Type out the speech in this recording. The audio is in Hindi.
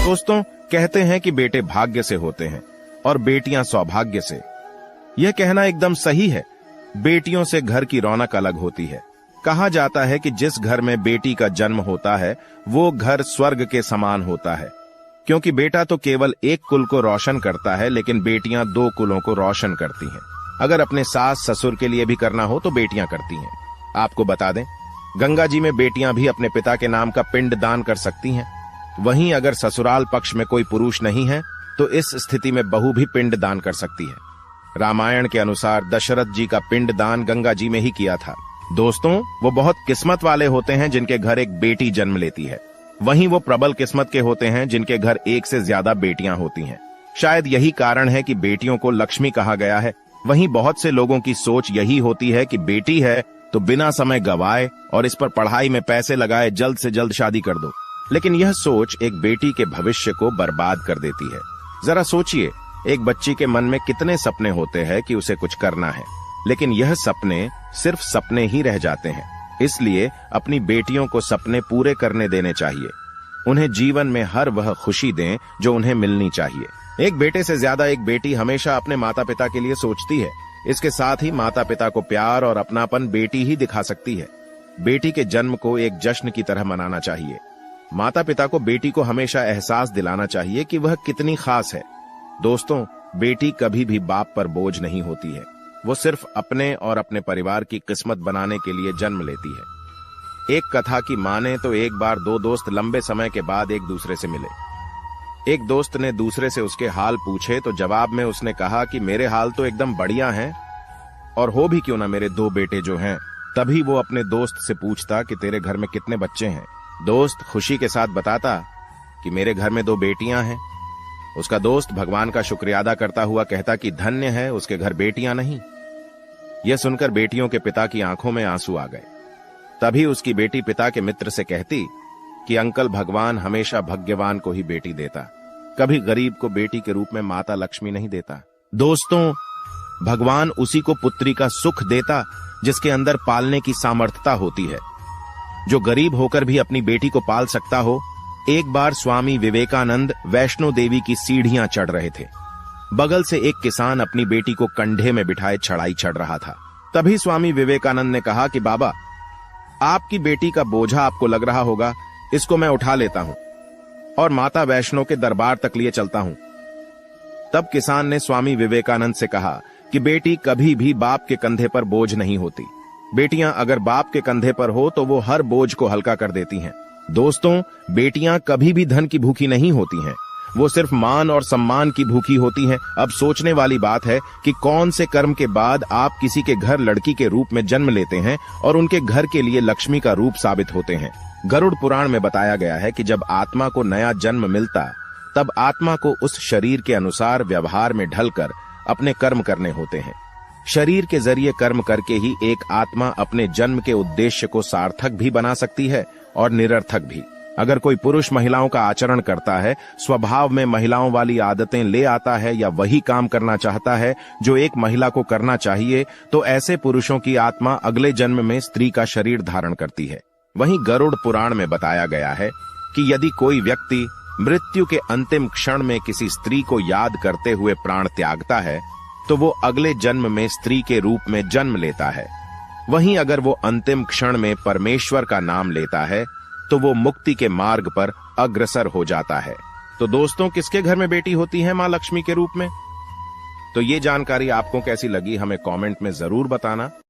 दोस्तों, कहते हैं कि बेटे भाग्य से होते हैं और बेटियां सौभाग्य से। यह कहना एकदम सही है। बेटियों से घर की रौनक अलग होती है। कहा जाता है कि जिस घर में बेटी का जन्म होता है वो घर स्वर्ग के समान होता है, क्योंकि बेटा तो केवल एक कुल को रोशन करता है, लेकिन बेटियां 2 कुलों को रोशन करती हैं। अगर अपने सास ससुर के लिए भी करना हो तो बेटियां करती हैं। आपको बता दें, गंगा जी में बेटियां भी अपने पिता के नाम का पिंड दान कर सकती हैं। वहीं अगर ससुराल पक्ष में कोई पुरुष नहीं है तो इस स्थिति में बहू भी पिंड दान कर सकती है। रामायण के अनुसार दशरथ जी का पिंड दान गंगा जी में ही किया था। दोस्तों, वो बहुत किस्मत वाले होते हैं जिनके घर एक बेटी जन्म लेती है। वहीं वो प्रबल किस्मत के होते हैं जिनके घर एक से ज्यादा बेटियां होती हैं। शायद यही कारण है कि बेटियों को लक्ष्मी कहा गया है। वहीं बहुत से लोगों की सोच यही होती है कि बेटी है तो बिना समय गवाए और इस पर पढ़ाई में पैसे लगाए जल्द से जल्द शादी कर दो। लेकिन यह सोच एक बेटी के भविष्य को बर्बाद कर देती है। जरा सोचिए, एक बच्ची के मन में कितने सपने होते हैं कि उसे कुछ करना है, लेकिन यह सपने सिर्फ सपने ही रह जाते हैं। इसलिए अपनी बेटियों को सपने पूरे करने देने चाहिए। उन्हें जीवन में हर वह खुशी दें जो उन्हें मिलनी चाहिए। एक बेटे से ज्यादा एक बेटी हमेशा अपने माता पिता के लिए सोचती है। इसके साथ ही माता पिता को प्यार और अपनापन बेटी ही दिखा सकती है। बेटी के जन्म को एक जश्न की तरह मनाना चाहिए। माता पिता को बेटी को हमेशा एहसास दिलाना चाहिए कि वह कितनी खास है। दोस्तों, बेटी कभी भी बाप पर बोझ नहीं होती है। वो सिर्फ अपने और अपने परिवार की किस्मत बनाने के लिए जन्म लेती है। एक कथा की माने तो एक बार 2 दोस्त लंबे समय के बाद एक दूसरे से मिले। एक दोस्त ने दूसरे से उसके हाल पूछे तो जवाब में उसने कहा कि मेरे हाल तो एकदम बढ़िया हैं, और हो भी क्यों ना मेरे 2 बेटे जो हैं। तभी वो अपने दोस्त से पूछता कि तेरे घर में कितने बच्चे हैं। दोस्त खुशी के साथ बताता कि मेरे घर में 2 बेटियां हैं। उसका दोस्त भगवान का शुक्रिया अदा करता हुआ कहता कि धन्य है उसके घर बेटियां नहीं। यह सुनकर बेटियों के पिता की आंखों में आंसू आ गए। तभी उसकी बेटी पिता के मित्र से कहती कि अंकल, भगवान हमेशा भाग्यवान को ही बेटी देता, कभी गरीब को बेटी के रूप में माता लक्ष्मी नहीं देता। दोस्तों, भगवान उसी को पुत्री का सुख देता जिसके अंदर पालने की सामर्थ्यता होती है, जो गरीब होकर भी अपनी बेटी को पाल सकता हो। एक बार स्वामी विवेकानंद वैष्णो देवी की सीढ़ियां चढ़ रहे थे। बगल से एक किसान अपनी बेटी को कंधे में बिठाए चढ़ाई चढ़ रहा था। तभी स्वामी विवेकानंद ने कहा कि बाबा, आपकी बेटी का बोझा आपको लग रहा होगा, इसको मैं उठा लेता हूं और माता वैष्णो के दरबार तक लिए चलता हूं। तब किसान ने स्वामी विवेकानंद से कहा कि बेटी कभी भी बाप के कंधे पर बोझ नहीं होती। बेटियां अगर बाप के कंधे पर हो तो वो हर बोझ को हल्का कर देती हैं। दोस्तों, बेटियां कभी भी धन की भूखी नहीं होती हैं, वो सिर्फ मान और सम्मान की भूखी होती हैं। अब सोचने वाली बात है कि कौन से कर्म के बाद आप किसी के घर लड़की के रूप में जन्म लेते हैं और उनके घर के लिए लक्ष्मी का रूप साबित होते हैं। गरुड़ पुराण में बताया गया है कि जब आत्मा को नया जन्म मिलता तब आत्मा को उस शरीर के अनुसार व्यवहार में ढलकर अपने कर्म करने होते हैं। शरीर के जरिए कर्म करके ही एक आत्मा अपने जन्म के उद्देश्य को सार्थक भी बना सकती है और निरर्थक भी। अगर कोई पुरुष महिलाओं का आचरण करता है, स्वभाव में महिलाओं वाली आदतें ले आता है या वही काम करना चाहता है जो एक महिला को करना चाहिए, तो ऐसे पुरुषों की आत्मा अगले जन्म में स्त्री का शरीर धारण करती है। वहीं गरुड़ पुराण में बताया गया है कि यदि कोई व्यक्ति मृत्यु के अंतिम क्षण में किसी स्त्री को याद करते हुए प्राण त्यागता है तो वो अगले जन्म में स्त्री के रूप में जन्म लेता है। वहीं अगर वो अंतिम क्षण में परमेश्वर का नाम लेता है तो वो मुक्ति के मार्ग पर अग्रसर हो जाता है। तो दोस्तों, किसके घर में बेटी होती है मां लक्ष्मी के रूप में? तो ये जानकारी आपको कैसी लगी हमें कमेंट में जरूर बताना।